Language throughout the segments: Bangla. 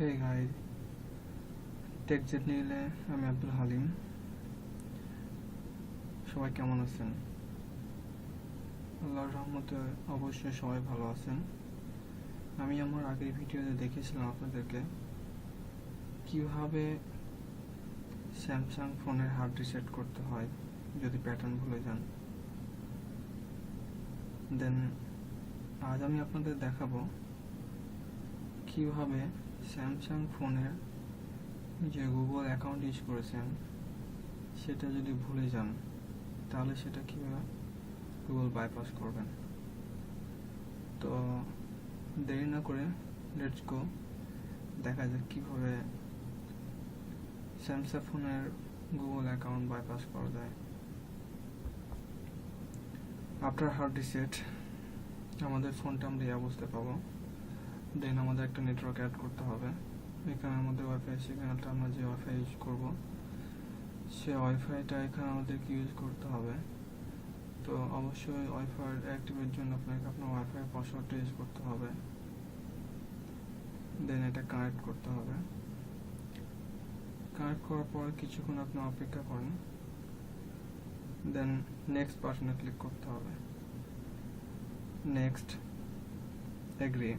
হে গাইজ, টেক জার্নিলে আমি আব্দুল হালিম। সবাই কেমন আছেন? আল্লাহর রহমতে অবশ্যই সবাই ভালো আছেন। আমি আমার আগের ভিডিওতে দেখেছিলাম আপনাদেরকে কিভাবে স্যামসাং ফোনের হার্ড রিসেট করতে হয় যদি প্যাটার্ন ভুলে যান। দেন আজ আমি আপনাদের দেখাবো কিভাবে স্যামসাং ফোনের যে গুগল অ্যাকাউন্ট ইউজ করেছেন সেটা যদি ভুলে যান তাহলে সেটা কীভাবে গুগল বাইপাস করবেন। তো দেরি না করে লেটস গো, দেখা যাক কীভাবে স্যামসাং ফোনের গুগল অ্যাকাউন্ট বাইপাস করা যায়। আফটার হার্ড রিসেট আমাদের ফোনটা আমরা এই অবস্থায় পাবো। দেন আমাদের একটা নেটওয়ার্ক অ্যাড করতে হবে। এখানে আমাদের ওয়াইফাই সিগন্যালটা আমরা যে ওয়াইফাই ইউজ করব সে ওয়াইফাইটা এখানে আমাদেরকে ইউজ করতে হবে। তো অবশ্যই ওয়াইফাই অ্যাক্টিভের জন্য আপনাকে আপনার ওয়াইফাই পাসওয়ার্ডটা ইউজ করতে হবে। দেন এটা কানেক্ট করতে হবে। কানেক্ট করার পর কিছুক্ষণ আপনি অপেক্ষা করেন। দেন নেক্সট বাটনে ক্লিক করতে হবে। Next, agree.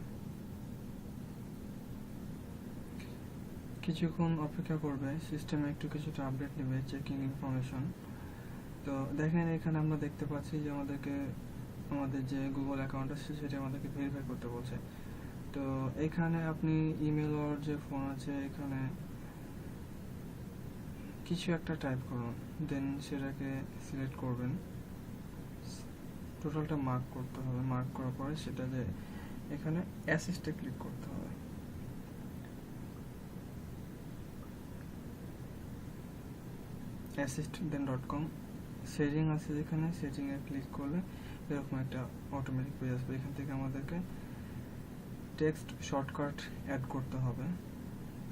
কিছুক্ষণ অপেক্ষা করবে, সিস্টেমে একটু কিছুটা আপডেট নেবে, চেকিং ইনফরমেশন। তো দেখেন এখানে আমরা দেখতে পাচ্ছি যে আমাদের যে গুগল অ্যাকাউন্ট আছে সেটা আমাদেরকে ভেরিফাই করতে বলছে। তো এখানে আপনি ইমেল ওর যে ফোন আছে এখানে কিছু একটা টাইপ করুন, দেন সেটাকে সিলেক্ট করবেন। টোটালটা মার্ক করতে হবে। মার্ক করার পরে সেটা যে এখানে অ্যাসিস্টে ক্লিক করতে হবে। assist.com সেটিং আছে, যেখানে সেটিংয়ে ক্লিক করলে এরকম একটা অটোমেটিক পেজ আসবে। এখান থেকে আমাদেরকে টেক্সট শর্টকাট অ্যাড করতে হবে।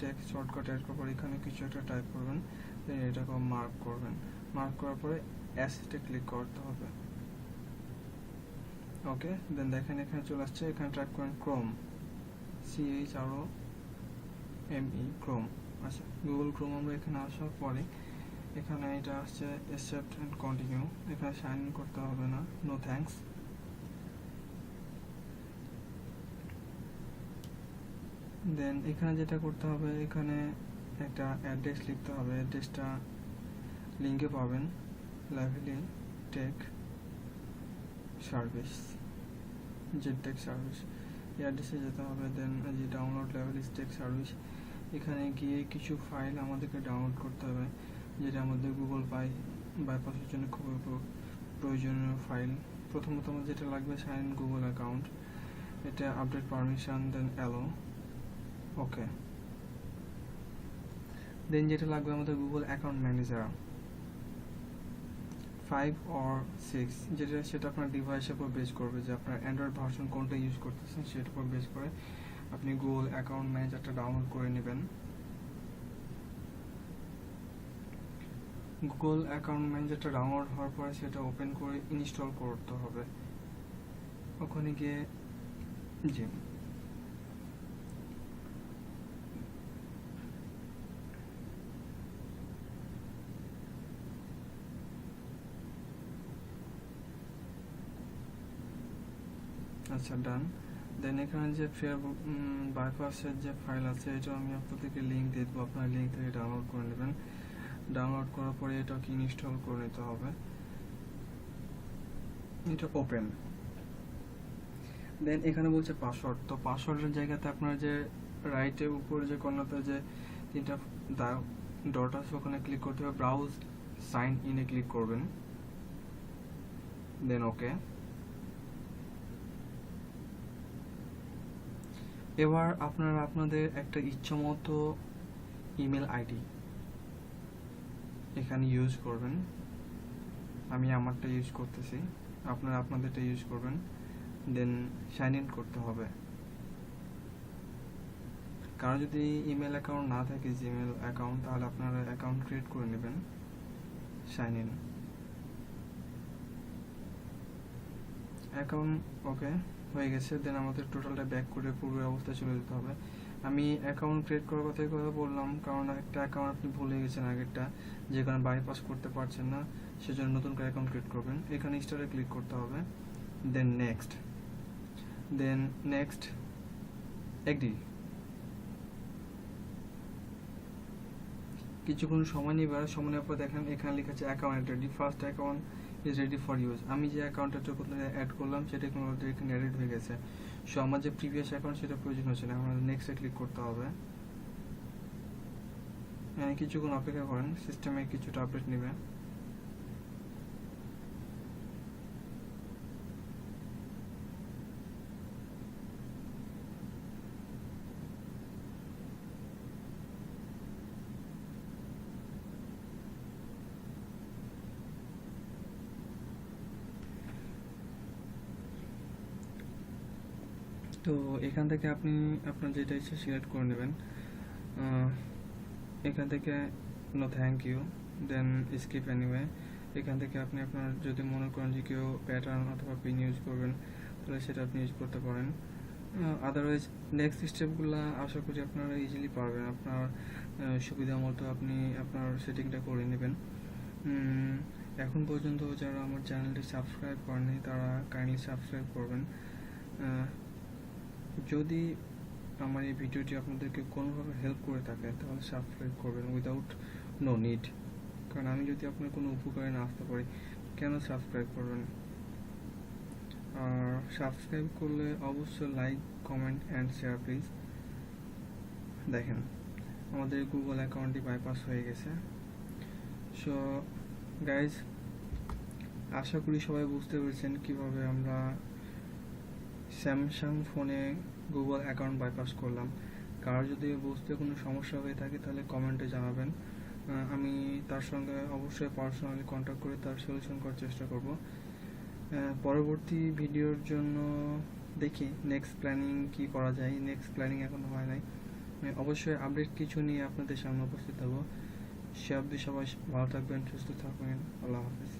টেক্সট শর্টকাট অ্যাড করার পর এখানে কিছু একটা টাইপ করবেন, দেন এটাকে মার্ক করবেন। মার্ক করার পরে অ্যাসিস্টে ক্লিক করতে হবে। ওকে, দেন দেখেন এখানে চলে আসছে। এখানে টাইপ করেন ক্রোম, CHROME, ক্রোম। আচ্ছা, গুগল ক্রোম আমরা এখানে আসার পরে এখানে এটা আসছে অ্যাকসেপ্ট এন্ড কন্টিনিউ। এখানে সাইন ইন করতে হবে না, নো থ্যাঙ্কস। দেন এখানে যেটা করতে হবে, এখানে একটা অ্যাড্রেস লিখতে হবে। অ্যাড্রেসটা লিঙ্কে পাবেন, Lively Tech Service, Tech Service, এই অ্যাড্রেসে যেতে হবে। দেন যে ডাউনলোড লাইভলি টেক সার্ভিস, এখানে গিয়ে কিছু ফাইল আমাদেরকে ডাউনলোড করতে হবে, যেটা আমাদের গুগল বাইপাসের জন্য খুবই প্রয়োজনীয় ফাইল। প্রথমত আমাদের যেটা লাগবে সাইন ইন গুগল অ্যাকাউন্ট, এটা আপডেট পারমিশন, দেন অ্যালো, ওকে। দেন যেটা লাগবে আমাদের গুগল অ্যাকাউন্ট ম্যানেজার 5 or 6, সেটা আপনার ডিভাইসের উপর বেস করবে, যে আপনার অ্যান্ড্রয়েড ভার্সন কোনটা ইউজ করতেছেন সেটার উপর বেস করে আপনি গুগল অ্যাকাউন্ট ম্যানেজারটা ডাউনলোড করে নেবেন। গুগল অ্যাকাউন্ট ম্যানেজারটা ডাউনলোড হওয়ার পরে সেটা ওপেন করে ইনস্টল করতে হবে। ওখানে গিয়ে জি আচ্ছা, ডান। দেন এখানে যে বাইপাসের যে ফাইল আছে এটা আমি আপনাদেরকে লিঙ্ক দিয়ে দেবো, আপনার লিঙ্ক থেকে ডাউনলোড করে নেবেন। ডাউনলোড করার পরে এটাকে ইনস্টল করে নিতে হবে। এটা ওপেন। দেন এখানে বলছে পাসওয়ার্ড। তো পাসওয়ার্ডের জায়গাতে আপনার যে রাইটের উপর যে কর্নারতে যে তিনটা ডট আছে ওখানে ক্লিক করতে হবে। ব্রাউজ সাইন ইনে ক্লিক করবেন, দেন ওকে। এবার আপনারা আপনাদের একটা ইচ্ছামতো ইমেল আইডি এখানে ইউজ করবেন। আমি আমারটা ইউজ করতেছি, আপনারা আপনাদেরটা ইউজ করবেন। দেন সাইন ইন করতে হবে। কারো যদি ইমেল অ্যাকাউন্ট না থাকে, জিমেল অ্যাকাউন্ট, তাহলে আপনারা অ্যাকাউন্ট ক্রিয়েট করে নেবেন। সাইন ইন, অ্যাকাউন্ট ওকে হয়ে গেছে। দেন আমাদের টোটালটা ব্যাক করে পূর্বের অবস্থায় চলে যেতে হবে। আমি অ্যাকাউন্ট ক্রিয়েট করার কথা বললাম, কারণ একটা অ্যাকাউন্ট আপনি ভুলে গেছেন আগেরটা, যেখানে বাইপাস করতে পারছেন না, সেজন্য নতুন করে অ্যাকাউন্ট ক্রিয়েট করবেন। এখানে স্টারে ক্লিক করতে হবে, দেন নেক্সট এগ্রি। কিছুক্ষণ সময় নেবার, সময় নেওয়ার পর দেখেন এখানে লেখা আছে account ready, first account is ready for use. আমি যে অ্যাকাউন্টটা অ্যাড করলাম সেটা এখানে অ্যাড হয়ে গেছে। সো আমার যে প্রিভিয়াস অ্যাকাউন্ট সেটা প্রয়োজন হচ্ছে না, আমার নেক্সটে ক্লিক করতে হবে। কিছুক্ষণ অপেক্ষা করেন, সিস্টেমে কিছুটা আপডেট নেবে। তো এখান থেকে আপনি আপনার যেটা ইচ্ছে সিলেক্ট করে নেবেন। এখান থেকে no thank you, then skip anyway. এখান থেকে আপনি আপনার যদি মনে করেন যে কেউ প্যাটার্ন অথবা পিন ইউজ করবেন, তাহলে সেটা আপনি ইউজ করতে পারেন। আদারওয়াইজ নেক্সট স্টেপগুলো আশা করি আপনারা ইজিলি পারবেন। আপনার সুবিধা মতো আপনি আপনার সেটিংটা করে নেবেন। এখন পর্যন্ত যারা আমার চ্যানেলটি সাবস্ক্রাইব করেনি তারা কাইন্ডলি সাবস্ক্রাইব করবেন। যদি আমার এই ভিডিওটি আপনাদেরকে কোনোভাবে হেল্প করে থাকে তাহলে সাবস্ক্রাইব করবেন উইদাউট নো নিড, কারণ আমি যদি আপনার কোনো উপকারে না আসতে পারি কেন সাবস্ক্রাইব করবেন। আর সাবস্ক্রাইব করলে অবশ্যই like, comment and share please. দেখেন আমাদের গুগল অ্যাকাউন্টটি বাইপাস হয়ে গেছে। সো গাইজ, আশা করি সবাই বুঝতে পেরেছেন কিভাবে আমরা স্যামসাং ফোনে গুগল অ্যাকাউন্ট বাইপাস করলাম। কার যদি বুঝতে কোনো সমস্যা হয়ে থাকে তাহলে কমেন্টে জানাবেন, আমি তার সঙ্গে অবশ্যই পার্সোনালি কন্ট্যাক্ট করে তার সলিউশন করার চেষ্টা করব। পরবর্তী ভিডিওর জন্য দেখি নেক্সট প্ল্যানিং কি করা যায়। নেক্সট প্ল্যানিং এখনো হয় নাই, অবশ্যই আপডেট কিছু নিয়ে আপনাদের সামনে উপস্থিত হব। সে অবধি সবাই ভালো থাকবেন, সুস্থ থাকবেন। আল্লাহ হাফিজ।